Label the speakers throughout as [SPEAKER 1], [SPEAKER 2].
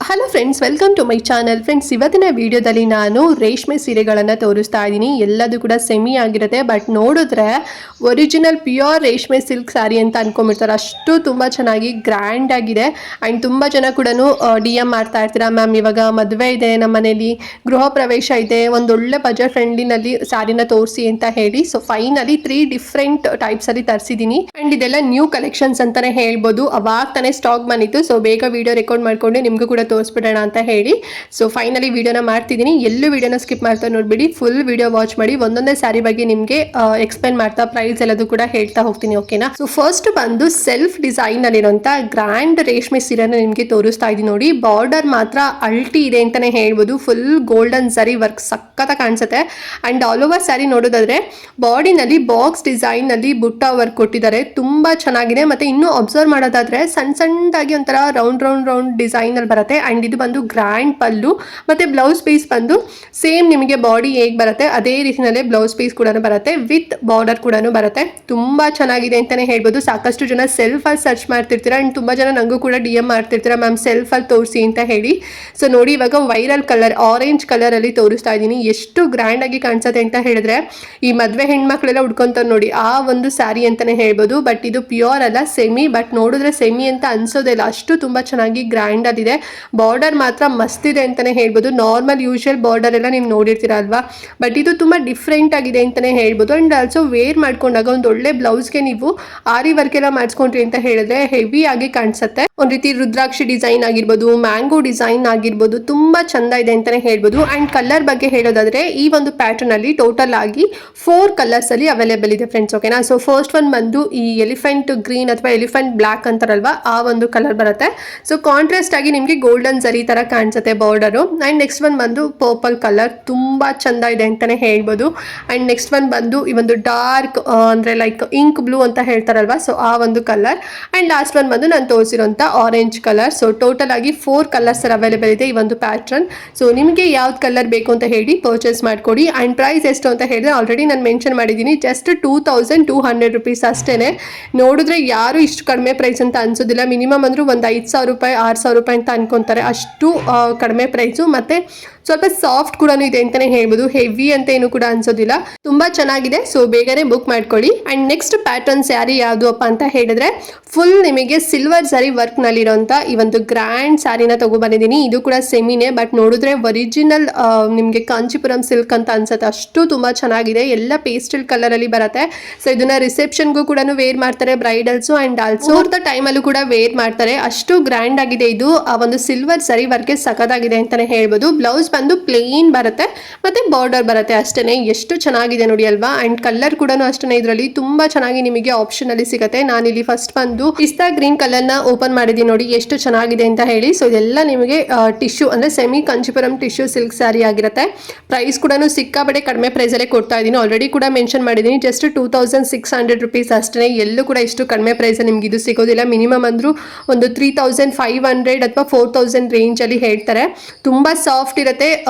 [SPEAKER 1] Hello friends, welcome to my channel. Friends, ಇವತ್ತಿನ ವಿಡಿಯೋದಲ್ಲಿ ನಾನು ರೇಷ್ಮೆ ಸೀರೆಗಳನ್ನು ತೋರಿಸ್ತಾ ಇದ್ದೀನಿ. ಎಲ್ಲದೂ ಕೂಡ ಸೆಮಿ ಆಗಿರುತ್ತೆ, ಬಟ್ ನೋಡಿದ್ರೆ ಒರಿಜಿನಲ್ ಪ್ಯೂರ್ ರೇಷ್ಮೆ ಸಿಲ್ಕ್ ಸ್ಯಾರಿ ಅಂತ ಅನ್ಕೊಂಡ್ಬಿಡ್ತಾರೆ. ಅಷ್ಟು ತುಂಬ ಚೆನ್ನಾಗಿ ಗ್ರ್ಯಾಂಡ್ ಆಗಿದೆ. ಆ್ಯಂಡ್ ತುಂಬ ಜನ ಕೂಡ ಡಿ ಎಮ್ ಮಾಡ್ತಾ ಇರ್ತೀರಾ, ಮ್ಯಾಮ್ ಇವಾಗ ಮದುವೆ ಇದೆ, ನಮ್ಮ ಮನೇಲಿ ಗೃಹ ಪ್ರವೇಶ ಇದೆ, ಒಂದೊಳ್ಳೆ ಬಜೆಟ್ ಫ್ರೆಂಡ್ಲಿನಲ್ಲಿ ಸ್ಯಾರಿನ ತೋರಿಸಿ ಅಂತ ಹೇಳಿ. ಸೊ ಫೈನಲಿ 3 ಡಿಫ್ರೆಂಟ್ ಟೈಪ್ಸಲ್ಲಿ ತರಿಸಿದ್ದೀನಿ. ಆ್ಯಂಡ್ ಇದೆಲ್ಲ ನ್ಯೂ ಕಲೆಕ್ಷನ್ಸ್ ಅಂತಲೇ ಹೇಳ್ಬೋದು. ಅವಾಗ ತಾನೇ ಸ್ಟಾಕ್ ಬಂದಿತ್ತು. ಸೊ ಬೇಗ ವಿಡಿಯೋ ರೆಕಾರ್ಡ್ ಮಾಡ್ಕೊಂಡು ನಿಮಗೂ ಕೂಡ ತೋರಿಸ್ಬಿಡೋಣ ಅಂತ ಹೇಳಿ ಸೊ ಫೈನಲಿ ವಿಡಿಯೋನ ಮಾಡ್ತಿದ್ದೀನಿ. ಎಲ್ಲೂ ವಿಡಿಯೋನ ಸ್ಕಿಪ್ ಮಾಡ್ತಾ ನೋಡ್ಬಿಡಿ, ಫುಲ್ ವಿಡಿಯೋ ವಾಚ್ ಮಾಡಿ. ಒಂದೊಂದೇ ಸ್ಯಾರಿ ಬಗ್ಗೆ ನಿಮಗೆ ಎಕ್ಸ್ಪ್ಲೇನ್ ಮಾಡ್ತಾ ಪ್ರೈಸ್ ಎಲ್ಲದೂ ಕೂಡ ಹೇಳ್ತಾ ಹೋಗ್ತೀನಿ, ಓಕೆನಾ. ಸೊ ಫಸ್ಟ್ ಬಂದು ಸೆಲ್ಫ್ ಡಿಸೈನ್ ಅಲ್ಲಿರುವಂತ ಗ್ರ್ಯಾಂಡ್ ರೇಷ್ಮೆ ಸೀರೆನ ನಿಮಗೆ ತೋರಿಸ್ತಾ ಇದ್ದೀನಿ ನೋಡಿ. ಬಾರ್ಡರ್ ಮಾತ್ರ ಅಲ್ಟಿ ಇದೆ ಅಂತಾನೆ ಹೇಳ್ಬೋದು. ಫುಲ್ ಗೋಲ್ಡನ್ ಸರಿ ವರ್ಕ್ ಸಕ್ಕತ್ತ ಕಾಣಿಸುತ್ತೆ. ಅಂಡ್ ಆಲ್ ಓವರ್ ಸ್ಯಾರಿ ನೋಡೋದಾದ್ರೆ ಬಾಡಿನಲ್ಲಿ ಬಾಕ್ಸ್ ಡಿಸೈನ್ ನಲ್ಲಿ ಬುಟ್ಟ ವರ್ಕ್ ಕೊಟ್ಟಿದ್ದಾರೆ, ತುಂಬಾ ಚೆನ್ನಾಗಿದೆ. ಮತ್ತೆ ಇನ್ನೂ ಅಬ್ಸರ್ವ್ ಮಾಡೋದಾದ್ರೆ ಸಣ್ಣದಾಗಿ ಒಂಥರ ರೌಂಡ್ ರೌಂಡ್ ರೌಂಡ್ ಡಿಸೈನ್ ಅಲ್ಲಿ ಬರುತ್ತೆ. ಅಂಡ್ ಇದು ಬಂದು ಗ್ರ್ಯಾಂಡ್ ಪಲ್ಲು, ಮತ್ತೆ ಬ್ಲೌಸ್ ಪೀಸ್ ಬಂದು ಸೇಮ್ ನಿಮಗೆ ಬಾಡಿ ಹೇಗೆ ಬರುತ್ತೆ ಅದೇ ರೀತಿಯಲ್ಲೇ ಬ್ಲೌಸ್ ಪೀಸ್ ಕೂಡ ಬರುತ್ತೆ, ವಿತ್ ಬಾರ್ಡರ್ ಕೂಡ ಬರುತ್ತೆ. ತುಂಬಾ ಚೆನ್ನಾಗಿದೆ ಅಂತಾನೆ ಹೇಳ್ಬೋದು. ಸಾಕಷ್ಟು ಜನ ಸೆಲ್ಫ್ ಅಲ್ಲಿ ಸರ್ಚ್ ಮಾಡ್ತಿರ್ತೀರಾ, ಅಂಡ್ ತುಂಬಾ ಜನ ನಂಗೂ ಕೂಡ ಡಿ ಎಂ ಮಾಡ್ತಿರ್ತೀರಾ, ಮ್ಯಾಮ್ ಸೆಲ್ಫ್ ಅಲ್ಲಿ ತೋರಿಸಿ ಅಂತ ಹೇಳಿ. ಸೊ ನೋಡಿ, ಇವಾಗ ವೈರಲ್ ಕಲರ್ ಆರೆಂಜ್ ಕಲರ್ ಅಲ್ಲಿ ತೋರಿಸ್ತಾ ಇದ್ದೀನಿ. ಎಷ್ಟು ಗ್ರ್ಯಾಂಡ್ ಆಗಿ ಕಾಣಿಸುತ್ತೆ ಅಂತ ಹೇಳಿದ್ರೆ ಈ ಮದುವೆ ಹೆಣ್ಮಕ್ಳೆಲ್ಲ ಉಡ್ಕೊಂತಾರೆ ನೋಡಿ, ಆ ಒಂದು ಸ್ಯಾರಿ ಅಂತಾನೆ ಹೇಳ್ಬೋದು. ಬಟ್ ಇದು ಪ್ಯೂರ್ ಅಲ್ಲ, ಸೆಮಿ. ಬಟ್ ನೋಡಿದ್ರೆ ಸೆಮಿ ಅಂತ ಅನ್ಸೋದಿಲ್ಲ, ಅಷ್ಟು ತುಂಬಾ ಚೆನ್ನಾಗಿ ಗ್ರ್ಯಾಂಡ್ ಆಗಿದೆ. ಬಾರ್ಡರ್ ಮಾತ್ರ ಮಸ್ತ್ ಇದೆ ಅಂತಾನೆ ಹೇಳ್ಬೋದು. ನಾರ್ಮಲ್ ಯೂಶುವಲ್ ಬಾರ್ಡರ್ ಎಲ್ಲ ನೀವು ನೋಡಿರ್ತೀರ ಅಲ್ವಾ, ಬಟ್ ಇದು ತುಂಬಾ ಡಿಫ್ರೆಂಟ್ ಆಗಿದೆ ಅಂತಾನೆ ಹೇಳ್ಬೋದು. ಅಂಡ್ ಆಲ್ಸೋ ವೇರ್ ಮಾಡ್ಕೊಂಡಾಗ ಒಂದು ಒಳ್ಳೆ ಬ್ಲೌಸ್ಗೆ ನೀವು ಆರಿ ವರ್ಕ್ ಎಲ್ಲ ಮಾಡಿಸ್ಕೊಂಡ್ರಿ ಅಂತ ಹೇಳಿದ್ರೆ ಹೆವಿ ಆಗಿ ಕಾಣಿಸುತ್ತೆ. ಒಂದ್ ರೀತಿ ರುದ್ರಾಕ್ಷಿ ಡಿಸೈನ್ ಆಗಿರ್ಬೋದು, ಮ್ಯಾಂಗೋ ಡಿಸೈನ್ ಆಗಿರ್ಬೋದು, ತುಂಬಾ ಚಂದ ಇದೆ ಅಂತಾನೆ ಹೇಳ್ಬೋದು. ಅಂಡ್ ಕಲರ್ ಬಗ್ಗೆ ಹೇಳೋದಾದ್ರೆ ಈ ಒಂದು ಪ್ಯಾಟರ್ನ್ ಅಲ್ಲಿ ಟೋಟಲ್ ಆಗಿ 4 ಕಲರ್ಸ್ ಅಲ್ಲಿ ಅವೈಲೇಬಲ್ ಇದೆ ಫ್ರೆಂಡ್ಸ್, ಓಕೆನಾ. ಸೊ ಫಸ್ಟ್ ಒನ್ ಬಂದು ಈ ಎಲಿಫೆಂಟ್ ಗ್ರೀನ್ ಅಥವಾ ಎಲಿಫೆಂಟ್ ಬ್ಲಾಕ್ ಅಂತಾರಲ್ವಾ, ಆ ಒಂದು ಕಲರ್ ಬರುತ್ತೆ. ಸೊ ಕಾಂಟ್ರಾಸ್ಟ್ ಆಗಿ ನಿಮಗೆ ಗೋಲ್ಡನ್ ಜರಿ ತರ ಕಾಣಿಸುತ್ತೆ ಬಾರ್ಡರ್. ಅಂಡ್ ನೆಕ್ಸ್ಟ್ ಒನ್ ಬಂದು ಪರ್ಪಲ್ ಕಲರ್, ತುಂಬಾ ಚಂದ ಇದೆ ಅಂತಾನೆ ಹೇಳ್ಬೋದು. ಅಂಡ್ ನೆಕ್ಸ್ಟ್ ಒನ್ ಬಂದು ಈ ಒಂದು ಡಾರ್ಕ್ ಅಂದ್ರೆ ಲೈಕ್ ಇಂಕ್ ಬ್ಲೂ ಅಂತ ಹೇಳ್ತಾರಲ್ವಾ, ಸೊ ಆ ಒಂದು ಕಲರ್. ಅಂಡ್ ಲಾಸ್ಟ್ ಒನ್ ಬಂದು ನಾನು ತೋರಿಸಿರುವಂತ ಆರೆಂಜ್ ಕಲರ್. ಸೊ ಟೋಟಲ್ ಆಗಿ 4 ಕಲರ್ಸ್ ಅವೈಲೇಬಲ್ ಇದೆ ಈ ಒಂದು ಪ್ಯಾಟರ್ನ್. ಸೊ ನಿಮಗೆ ಯಾವ್ದು ಕಲರ್ ಬೇಕು ಅಂತ ಹೇಳಿ ಪರ್ಚೇಸ್ ಮಾಡ್ಕೊಡಿ. ಅಂಡ್ ಪ್ರೈಸ್ ಎಷ್ಟು ಅಂತ ಹೇಳಿದ್ರೆ ಆಲ್ರೆಡಿ ನಾನು ಮೆನ್ಷನ್ ಮಾಡಿದ್ದೀನಿ, ಜಸ್ಟ್ 2200 rupees ಅಷ್ಟೇನೆ. ನೋಡಿದ್ರೆ ಯಾರು ಇಷ್ಟು ಕಡಿಮೆ ಪ್ರೈಸ್ ಅಂತ ಅನ್ಸೋದಿಲ್ಲ. ಮಿನಿಮಮ್ ಅಂದ್ರೂ ಒಂದು 5000 ರೂಪಾಯಿ 6000 ರೂಪಾಯಿ ಅಂತ ಅನ್ಕೊಂತಾರೆ, ಅಷ್ಟು ಕಡಿಮೆ ಪ್ರೈಸು. ಮತ್ತೆ ಸ್ವಲ್ಪ ಸಾಫ್ಟ್ ಕೂಡ ಇದೆ ಅಂತಾನೆ ಹೇಳ್ಬೋದು, ಹೆವಿ ಅಂತ ಏನು ಕೂಡ ಅನ್ಸೋದಿಲ್ಲ, ತುಂಬಾ ಚೆನ್ನಾಗಿದೆ. ಸೊ ಬೇಗನೆ ಬುಕ್ ಮಾಡ್ಕೊಳ್ಳಿ. ಅಂಡ್ ನೆಕ್ಸ್ಟ್ ಪ್ಯಾಟರ್ನ್ ಸ್ಯಾರಿ ಯಾವುದು ಅಪ್ಪ ಅಂತ ಹೇಳಿದ್ರೆ ಫುಲ್ ನಿಮಗೆ ಸಿಲ್ವರ್ ಸ್ಯಾರಿ ವರ್ಕ್ ನಲ್ಲಿರುವಂತ ಈ ಒಂದು ಗ್ರ್ಯಾಂಡ್ ಸ್ಯಾರಿನ ತಗೊಬಂದಿದ್ದೀನಿ. ಇದು ಕೂಡ ಸೆಮಿನೇ, ಬಟ್ ನೋಡಿದ್ರೆ ಒರಿಜಿನಲ್ ನಿಮಗೆ ಕಾಂಚಿಪುರಂ ಸಿಲ್ಕ್ ಅಂತ ಅನ್ಸುತ್ತೆ, ಅಷ್ಟು ತುಂಬಾ ಚೆನ್ನಾಗಿದೆ. ಎಲ್ಲ ಪೇಸ್ಟಲ್ ಕಲರ್ ಅಲ್ಲಿ ಬರುತ್ತೆ. ಸೊ ಇದನ್ನ ರಿಸೆಪ್ಷನ್ಗೂ ಕೂಡ ವೇರ್ ಮಾಡ್ತಾರೆ ಬ್ರೈಡಲ್ಸ್, ಅಂಡ್ ಆಲ್ಸೋ ಮುಹೂರ್ತ ಟೈಮ್ ಅಲ್ಲೂ ಕೂಡ ವೇರ್ ಮಾಡ್ತಾರೆ. ಅಷ್ಟು ಗ್ರ್ಯಾಂಡ್ ಆಗಿದೆ ಇದು. ಆ ಒಂದು ಸಿಲ್ವರ್ ಸರಿ ವರ್ಕ್ ಸಖತ್ತಾಗಿದೆ ಅಂತಾನೆ ಹೇಳ್ಬೋದು. ಬ್ಲೌಸ್ ಬಂದು ಪ್ಲೇನ್ ಬರುತ್ತೆ, ಮತ್ತೆ ಬಾರ್ಡರ್ ಬರುತ್ತೆ ಅಷ್ಟೇನೆ. ಎಷ್ಟು ಚೆನ್ನಾಗಿದೆ ನೋಡಿ ಅಲ್ವಾ. ಅಂಡ್ ಕಲರ್ ಕೂಡ ಅಷ್ಟೇ ಇದರಲ್ಲಿ ತುಂಬಾ ಚೆನ್ನಾಗಿ ನಿಮಗೆ ಆಪ್ಷನ್ ಅಲ್ಲಿ ಸಿಗುತ್ತೆ. ನಾನಿಲ್ಲಿ ಫಸ್ಟ್ ಬಂದು ಪಿಸ್ತಾ ಗ್ರೀನ್ ಕಲರ್ ನ ಓಪನ್ ಮಾಡಿದ್ದೀನಿ ನೋಡಿ, ಎಷ್ಟು ಚೆನ್ನಾಗಿದೆ ಅಂತ ಹೇಳಿ. ಸೊ ಇದೆಲ್ಲ ನಿಮಗೆ ಟಿಶ್ಯೂ ಅಂದ್ರೆ semi Kanchipuram tissue silk sari ಆಗಿರುತ್ತೆ. ಪ್ರೈಸ್ ಕೂಡ ಸಿಕ್ಕಾಬಡೆ ಕಡಿಮೆ ಪ್ರೈಸ್ ಅಲ್ಲೇ ಕೊಡ್ತಾ ಇದ್ದೀನಿ, ಆಲ್ರೆಡಿ ಕೂಡ ಮೆನ್ಷನ್ ಮಾಡಿದ್ದೀನಿ. ಜಸ್ಟ್ 2600 rupees ಅಷ್ಟೇ. ಎಲ್ಲೂ ಕೂಡ ಇಷ್ಟು ಕಡಿಮೆ ಪ್ರೈಸ್ ನಿಮ್ಗೆ ಇದು ಸಿಗೋದಿಲ್ಲ. ಮಿನಿಮಮ್ ಅಂದ್ರೂ ಒಂದು 3500 ಅಥವಾ 4000 ರೇಂಜ್ ಅಲ್ಲಿ ಹೇಳ್ತಾರೆ. ತುಂಬಾ ಸಾಫ್ಟ್ ಇರುತ್ತೆ.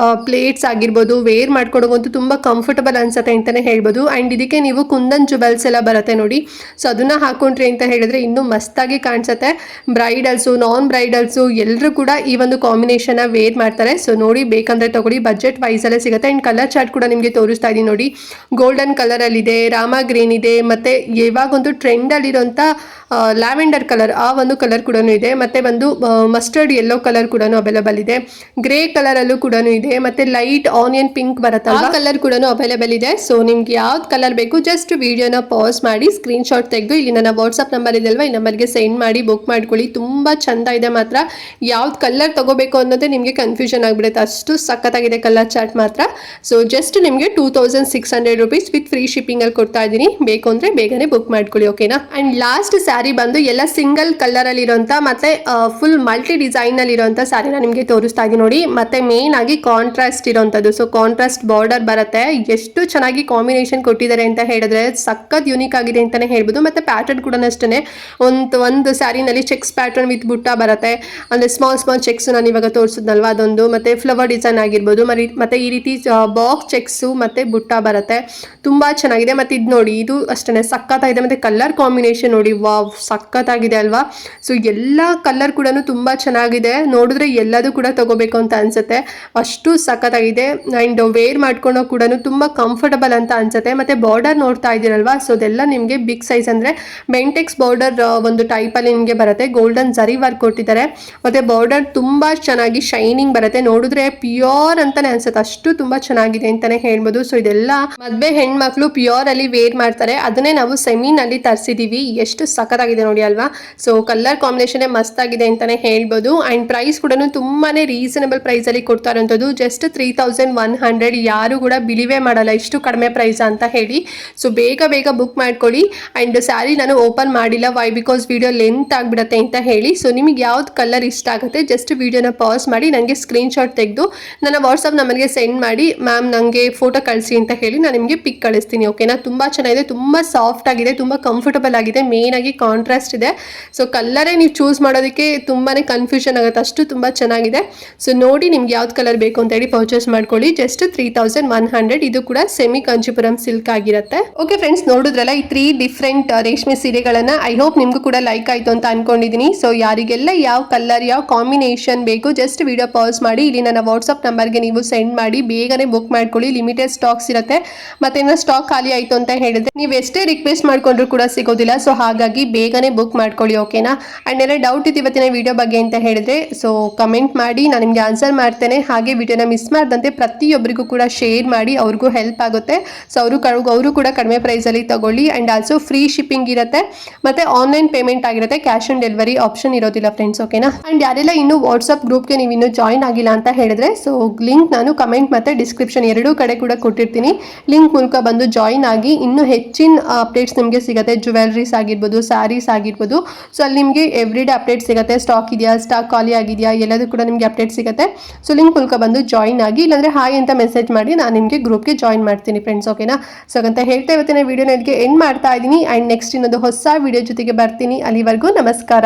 [SPEAKER 1] ಪ್ಲೇಟ್ಸ್ ಆಗಿರ್ಬೋದು, ವೇರ್ ಮಾಡ್ಕೊಡೋಗಂತೂ ತುಂಬಾ ಕಂಫರ್ಟಬಲ್ ಅನ್ಸುತ್ತೆ ಅಂತಾನೆ ಹೇಳ್ಬೋದು. ಅಂಡ್ ಇದಕ್ಕೆ ನೀವು ಕುಂದನ್ ಜುಬಲ್ಸ್ ಎಲ್ಲ ಬರುತ್ತೆ ನೋಡಿ, ಸೊ ಅದನ್ನ ಹಾಕೊಂಡ್ರಿ ಅಂತ ಹೇಳಿದ್ರೆ ಇನ್ನೂ ಮಸ್ತಾಗಿ ಕಾಣಿಸುತ್ತೆ. ಬ್ರೈಡಲ್ಸು ನಾನ್ ಬ್ರೈಡಲ್ಸು ಎಲ್ಲರೂ ಕೂಡ ಈ ಒಂದು ಕಾಂಬಿನೇಷನ್ ವೇರ್ ಮಾಡ್ತಾರೆ. ಸೊ ನೋಡಿ, ಬೇಕಂದ್ರೆ ತಗೊಳ್ಳಿ, ಬಜೆಟ್ ವೈಸ್ ಅಲ್ಲೇ ಸಿಗುತ್ತೆ. ಅಂಡ್ ಕಲರ್ ಚಾರ್ಟ್ ಕೂಡ ನಿಮಗೆ ತೋರಿಸ್ತಾ ಇದೀನಿ ನೋಡಿ, ಗೋಲ್ಡನ್ ಕಲರ್ ಅಲ್ಲಿ ಇದೆ, ರಾಮ ಗ್ರೀನ್ ಇದೆ, ಮತ್ತೆ ಇವಾಗೊಂದು ಟ್ರೆಂಡ್ ಅಲ್ಲಿರುವಂತ ಲ್ಯಾವೆಂಡರ್ ಕಲರ್, ಆ ಒಂದು ಕಲರ್ ಕೂಡ ಇದೆ. ಮತ್ತೆ ಬಂದು ಮಸ್ಟರ್ಡ್ ಯೆಲ್ಲೋ ಕಲರ್ ಕೂಡ ಅವೈಲೇಬಲ್ ಇದೆ, ಗ್ರೇ ಕಲರ್ ಅಲ್ಲೂ ಕೂಡ ಇದೆ, ಮತ್ತೆ ಲೈಟ್ ಆನಿಯನ್ ಪಿಂಕ್ ಬರುತ್ತೆ ಆ ಕಲರ್ ಕೂಡ ಅವೈಲೇಬಲ್ ಇದೆ. ಸೊ ನಿಮ್ಗೆ ಯಾವ್ದು ಕಲರ್ ಬೇಕು ಜಸ್ಟ್ ವಿಡಿಯೋನ ಪಾಸ್ ಮಾಡಿ ಸ್ಕ್ರೀನ್ ಶಾಟ್ ತೆಗೆದು ಇಲ್ಲಿ ನನ್ನ ವಾಟ್ಸ್ಆಪ್ ನಂಬರ್ ಇದೆ ಅಲ್ವಾ, ಈ ನಂಬರ್ಗೆ ಸೆಂಡ್ ಮಾಡಿ ಬುಕ್ ಮಾಡ್ಕೊಳ್ಳಿ. ತುಂಬಾ ಚಂದ ಇದೆ ಮಾತ್ರ. ಯಾವ್ದು ಕಲರ್ ತಗೋಬೇಕು ಅನ್ನೋದೇ ನಿಮಗೆ ಕನ್ಫ್ಯೂಷನ್ ಆಗ್ಬಿಡುತ್ತೆ, ಅಷ್ಟು ಸಖತ್ತಾಗಿದೆ ಕಲರ್ ಚಾರ್ಟ್ ಮಾತ್ರ. ಸೊ ಜಸ್ಟ್ ನಿಮಗೆ 2600 rupees ವಿತ್ ಫ್ರೀ ಶಿಪ್ಪಿಂಗ್ ಅಲ್ಲಿ ಕೊಡ್ತಾ ಇದ್ದೀನಿ. ಬೇಕು ಅಂದ್ರೆ ಬೇಗನೆ ಬುಕ್ ಮಾಡ್ಕೊಳ್ಳಿ, ಓಕೆನಾ. ಅಂಡ್ ಲಾಸ್ಟ್ ಸ್ಯಾರಿ ಬಂದು ಎಲ್ಲ ಸಿಂಗಲ್ ಕಲರ್ ಅಲ್ಲಿ ಇರುವಂತ ಮತ್ತೆ ಫುಲ್ ಮಲ್ಟಿ ಡಿಸೈನ್ ಅಲ್ಲಿ ಇರುವಂತ ಸ್ಯಾರಿನ ನಿಮಗೆ ತೋರಿಸ್ತಾ ಇದ್ದೀನಿ ನೋಡಿ. ಮತ್ತೆ ಮೇನ್ ಆಗಿ ಕಾಂಟ್ರಾಸ್ಟ್ ಇರುವಂತದ್ದು, ಸೊ ಕಾಂಟ್ರಾಸ್ಟ್ ಬಾರ್ಡರ್ ಬರುತ್ತೆ. ಎಷ್ಟು ಚೆನ್ನಾಗಿ ಕಾಂಬಿನೇಷನ್ ಕೊಟ್ಟಿದ್ದಾರೆ ಅಂತ ಹೇಳಿದ್ರೆ ಸಖತ್ ಯೂನಿಕ್ ಆಗಿದೆ ಅಂತಾನೆ ಹೇಳ್ಬೋದು. ಮತ್ತೆ ಪ್ಯಾಟರ್ನ್ ಕೂಡ ಅಷ್ಟೇ, ಒಂದು ಸ್ಯಾರಿನಲ್ಲಿ ಚೆಕ್ಸ್ ಪ್ಯಾಟರ್ನ್ ವಿತ್ ಬುಟ್ಟ ಬರುತ್ತೆ, ಅಂದ್ರೆ ಸ್ಮಾಲ್ ಚೆಕ್ಸ್ ನಾನು ಇವಾಗ ತೋರಿಸಿದ್ನಲ್ವಾ ಅದೊಂದು, ಮತ್ತೆ ಫ್ಲವರ್ ಡಿಸೈನ್ ಆಗಿರ್ಬೋದು, ಮತ್ತೆ ಈ ರೀತಿ ಬಾಕ್ಸ್ ಚೆಕ್ಸ್ ಮತ್ತೆ ಬುಟ್ಟ ಬರುತ್ತೆ. ತುಂಬಾ ಚೆನ್ನಾಗಿದೆ. ಮತ್ತೆ ಇದು ನೋಡಿ, ಇದು ಅಷ್ಟೇ ಸಖತ್ತಾಗಿದೆ. ಮತ್ತೆ ಕಲರ್ ಕಾಂಬಿನೇಷನ್ ನೋಡಿ, ವಾವ್ ಸಖತ್ತಾಗಿದೆ ಅಲ್ವಾ. ಸೊ ಎಲ್ಲ ಕಲರ್ ಕೂಡ ತುಂಬಾ ಚೆನ್ನಾಗಿದೆ. ನೋಡಿದ್ರೆ ಎಲ್ಲದೂ ಕೂಡ ತಗೋಬೇಕು ಅಂತ ಅನ್ಸುತ್ತೆ, ಅಷ್ಟು ಸಖತ್ತಾಗಿದೆ. ಆ್ಯಂಡ್ ವೇರ್ ಮಾಡ್ಕೊಂಡು ಕೂಡ ತುಂಬ ಕಂಫರ್ಟಬಲ್ ಅಂತ ಅನ್ಸುತ್ತೆ. ಮತ್ತು ಬಾರ್ಡರ್ ನೋಡ್ತಾ ಇದ್ದೀರಲ್ವಾ, ಸೊ ಅದೆಲ್ಲ ನಿಮಗೆ ಬಿಗ್ ಸೈಜ್ ಅಂದರೆ ಬೆಂಟೆಕ್ಸ್ ಬಾರ್ಡರ್ ಒಂದು ಟೈಪಲ್ಲಿ ನಿಮಗೆ ಬರುತ್ತೆ. ಗೋಲ್ಡನ್ ಜರಿ ವರ್ಕ್ ಕೊಟ್ಟಿದ್ದಾರೆ. ಮತ್ತು ಬಾರ್ಡರ್ ತುಂಬ ಚೆನ್ನಾಗಿ ಶೈನಿಂಗ್ ಬರುತ್ತೆ. ನೋಡಿದ್ರೆ ಪ್ಯೂರ್ ಅಂತಾನೆ ಅನ್ಸುತ್ತೆ, ಅಷ್ಟು ತುಂಬ ಚೆನ್ನಾಗಿದೆ ಅಂತಲೇ ಹೇಳ್ಬೋದು. ಸೊ ಇದೆಲ್ಲ ಮದುವೆ ಹೆಣ್ಮಕ್ಳು ಪ್ಯೂರ್ ಅಲ್ಲಿ ವೇರ್ ಮಾಡ್ತಾರೆ, ಅದನ್ನೇ ನಾವು ಸೆಮಿನಲ್ಲಿ ತರಿಸಿದ್ದೀವಿ. ಎಷ್ಟು ಸಖತ್ತಾಗಿದೆ ನೋಡಿ ಅಲ್ವಾ. ಸೊ ಕಲರ್ ಕಾಂಬಿನೇಷನ್ ಮಸ್ತ್ ಆಗಿದೆ ಅಂತಾನೆ ಹೇಳ್ಬೋದು. ಆ್ಯಂಡ್ ಪ್ರೈಸ್ ಕೂಡ ತುಂಬಾ ರೀಸನಬಲ್ ಪ್ರೈಸಲ್ಲಿ ಕೊಡ್ತಾ ಇರೋಂಥದ್ದು, ಜಸ್ಟ್ 3100. ಯಾರು ಕೂಡ ಬಿಲಿವೇ ಮಾಡಲ್ಲ ಇಷ್ಟು ಕಡಿಮೆ ಪ್ರೈಸ್ ಅಂತ ಹೇಳಿ. ಸೊ ಬೇಗ ಬೇಗ ಬುಕ್ ಮಾಡ್ಕೊಳ್ಳಿ. ಆ್ಯಂಡ್ ಸ್ಯಾರಿ ನಾನು ಓಪನ್ ಮಾಡಿಲ್ಲ, ವೈ ಬಿಕಾಸ್ ವಿಡಿಯೋ ಲೆಂತ್ ಆಗಿಬಿಡುತ್ತೆ ಅಂತ ಹೇಳಿ. ಸೊ ನಿಮಗೆ ಯಾವ್ದು ಕಲರ್ ಇಷ್ಟ ಆಗುತ್ತೆ ಜಸ್ಟ್ ವಿಡಿಯೋನ ಪಾಸ್ ಮಾಡಿ ನನಗೆ ಸ್ಕ್ರೀನ್ಶಾಟ್ ತೆಗೆದು ನನ್ನ ವಾಟ್ಸಪ್ ನಂಬರ್ಗೆ ಸೆಂಡ್ ಮಾಡಿ, ಮ್ಯಾಮ್ ನನಗೆ ಫೋಟೋ ಕಳಿಸಿ ಅಂತ ಹೇಳಿ ನಾನು ನಿಮಗೆ ಪಿಕ್ ಕಳಿಸ್ತೀನಿ. ಓಕೆನಾ. ತುಂಬ ಚೆನ್ನಾಗಿದೆ, ತುಂಬ ಸಾಫ್ಟ್ ಆಗಿದೆ, ತುಂಬ ಕಂಫರ್ಟಬಲ್ ಆಗಿದೆ, ಮೇನ್ ಆಗಿ ಕಾಂಟ್ರಾಸ್ಟ್ ಇದೆ. ಸೊ ಕಲರೇ ನೀವು ಚೂಸ್ ಮಾಡೋದಕ್ಕೆ ತುಂಬಾ ಕನ್ಫ್ಯೂಷನ್ ಆಗುತ್ತೆ, ಅಷ್ಟು ತುಂಬ ಚೆನ್ನಾಗಿದೆ. ಸೊ ನೋಡಿ ನಿಮ್ಗೆ ಯಾವ್ದು ಕಲರ್ ಬೇಕು ಅಂತ ಹೇಳಿ ಪರ್ಚೇಸ್ ಮಾಡ್ಕೊಳ್ಳಿ. ಜಸ್ಟ್ 3100. ಇದು ಕೂಡ ಸೆಮಿ ಕಾಂಚೀಪುರಂ ಸಿಲ್ಕ್ ಆಗಿರುತ್ತೆ. ಓಕೆ ಫ್ರೆಂಡ್ಸ್, ನೋಡಿದ್ರಲ್ಲ ಈ 3 ಡಿಫ್ರೆಂಟ್ ರೇಷ್ಮೆ ಸೀರೆಗಳನ್ನ. ಐ ಹೋಪ್ ನಿಮ್ಗೂ ಕೂಡ ಲೈಕ್ ಆಯ್ತು ಅಂತ ಅನ್ಕೊಂಡಿದ್ದೀನಿ. ಸೊ ಯಾರಿಗೆಲ್ಲ ಯಾವ ಕಲರ್ ಯಾವ ಕಾಂಬಿನೇಷನ್ ಬೇಕು ಜಸ್ಟ್ ವಿಡಿಯೋ ಪಾಸ್ ಮಾಡಿ ಇಲ್ಲಿ ನನ್ನ ವಾಟ್ಸಪ್ ನಂಬರ್ಗೆ ನೀವು ಸೆಂಡ್ ಮಾಡಿ, ಬೇಗನೆ ಬುಕ್ ಮಾಡ್ಕೊಳ್ಳಿ. ಲಿಮಿಟೆಡ್ ಸ್ಟಾಕ್ಸ್ ಇರುತ್ತೆ, ಮತ್ತೆ ಸ್ಟಾಕ್ ಖಾಲಿ ಆಯ್ತು ಅಂತ ಹೇಳಿದ್ರೆ ನೀವು ಎಷ್ಟೇ ರಿಕ್ವೆಸ್ಟ್ ಮಾಡ್ಕೊಂಡ್ರು ಕೂಡ ಸಿಗೋದಿಲ್ಲ. ಸೊ ಹಾಗಾಗಿ ಬೇಗನೆ ಬುಕ್ ಮಾಡ್ಕೊಳ್ಳಿ. ಓಕೆನಾ. ಅಂಡ್ ಏನೋ ಡೌಟ್ ಇದೆ ಇವತ್ತಿನ ವಿಡಿಯೋ ಬಗ್ಗೆ ಅಂತ ಹೇಳಿದ್ರೆ ಸೊ ಕಮೆಂಟ್ ಮಾಡಿ, ನಾನು ನಿಮಗೆ ಆನ್ಸರ್ ಮಾಡ್ತೇನೆ. ಹಾಗೆ ವಿಡಿಯೋನ ಮಿಸ್ ಮಾಡದಂತೆ ಪ್ರತಿಯೊಬ್ಬರಿಗೂ ಕೂಡ ಶೇರ್ ಮಾಡಿ, ಅವ್ರಿಗೂ ಹೆಲ್ಪ್ ಆಗುತ್ತೆ. ಸೊ ಅವರು ಕೂಡ ಕಡಿಮೆ ಪ್ರೈಸಲ್ಲಿ ತಗೊಳ್ಳಿ. ಅಂಡ್ ಆಲ್ಸೋ ಫ್ರೀ ಶಿಪ್ಪಿಂಗ್ ಇರುತ್ತೆ, ಮತ್ತೆ ಆನ್ಲೈನ್ ಪೇಮೆಂಟ್ ಆಗಿರುತ್ತೆ, ಕ್ಯಾಶ್ ಆನ್ ಡೆಲಿವರಿ ಆಪ್ಷನ್ ಇರೋದಿಲ್ಲ ಫ್ರೆಂಡ್ಸ್. ಓಕೆನಾ. ಅಂಡ್ ಯಾರೆಲ್ಲ ಇನ್ನೂ ವಾಟ್ಸಪ್ ಗ್ರೂಪ್ಗೆ ನೀವು ಇನ್ನೂ ಜಾಯಿನ್ ಆಗಿಲ್ಲ ಅಂತ ಹೇಳಿದ್ರೆ ಸೊ ಲಿಂಕ್ ನಾನು ಕಮೆಂಟ್ ಮತ್ತೆ ಡಿಸ್ಕ್ರಿಪ್ಷನ್ ಎರಡೂ ಕಡೆ ಕೂಡ ಕೊಟ್ಟಿರ್ತೀನಿ. ಲಿಂಕ್ ಮೂಲಕ ಬಂದು ಜಾಯಿನ್ ಆಗಿ ಇನ್ನೂ ಹೆಚ್ಚಿನ ಅಪ್ಡೇಟ್ಸ್ ನಿಮಗೆ ಸಿಗುತ್ತೆ. ಜುವೆಲ್ರೀಸ್ ಆಗಿರ್ಬೋದು, ಸ್ಯಾರೀಸ್ ಆಗಿರ್ಬೋದು. ಸೊ ಅಲ್ಲಿ ನಿಮಗೆ ಎವ್ರಿ ಡೇ ಅಪ್ಡೇಟ್ ಸಿಗುತ್ತೆ. ಸ್ಟಾಕ್ ಇದೆಯಾ, ಸ್ಟಾಕ್ ಖಾಲಿ ಆಗಿದೆಯಾ, ಎಲ್ಲದೂ ಕೂಡ ನಿಮಗೆ ಅಪ್ಡೇಟ್ ಸಿಗುತ್ತೆ. ಸೊ ಲಿಂಕ್ ಮೂಲಕ ಬಂದು ಜಾಯಿನ್ ಆಗಿ, ಇಲ್ಲಾಂದರೆ ಹಾಯ್ ಅಂತ ಮೆಸೇಜ್ ಮಾಡಿ, ನಾನು ನಿಮಗೆ ಗ್ರೂಪ್ಗೆ ಜಾಯಿನ್ ಮಾಡ್ತೀನಿ ಫ್ರೆಂಡ್ಸ್. ಓಕೆನಾ. ಸೊ ಅಂತ ಹೇಳ್ತಾ ಇವತ್ತಿನ ವಿಡಿಯೋನ ಇಲ್ಲಿಗೆ ಎಂಡ್ ಮಾಡ್ತಾ ಇದ್ದೀನಿ. ಆ್ಯಂಡ್ ನೆಕ್ಸ್ಟ್ ಇನ್ನೊಂದು ಹೊಸ ವಿಡಿಯೋ ಜೊತೆಗೆ ಬರ್ತೀನಿ. ಅಲ್ಲಿವರೆಗೂ ನಮಸ್ಕಾರ.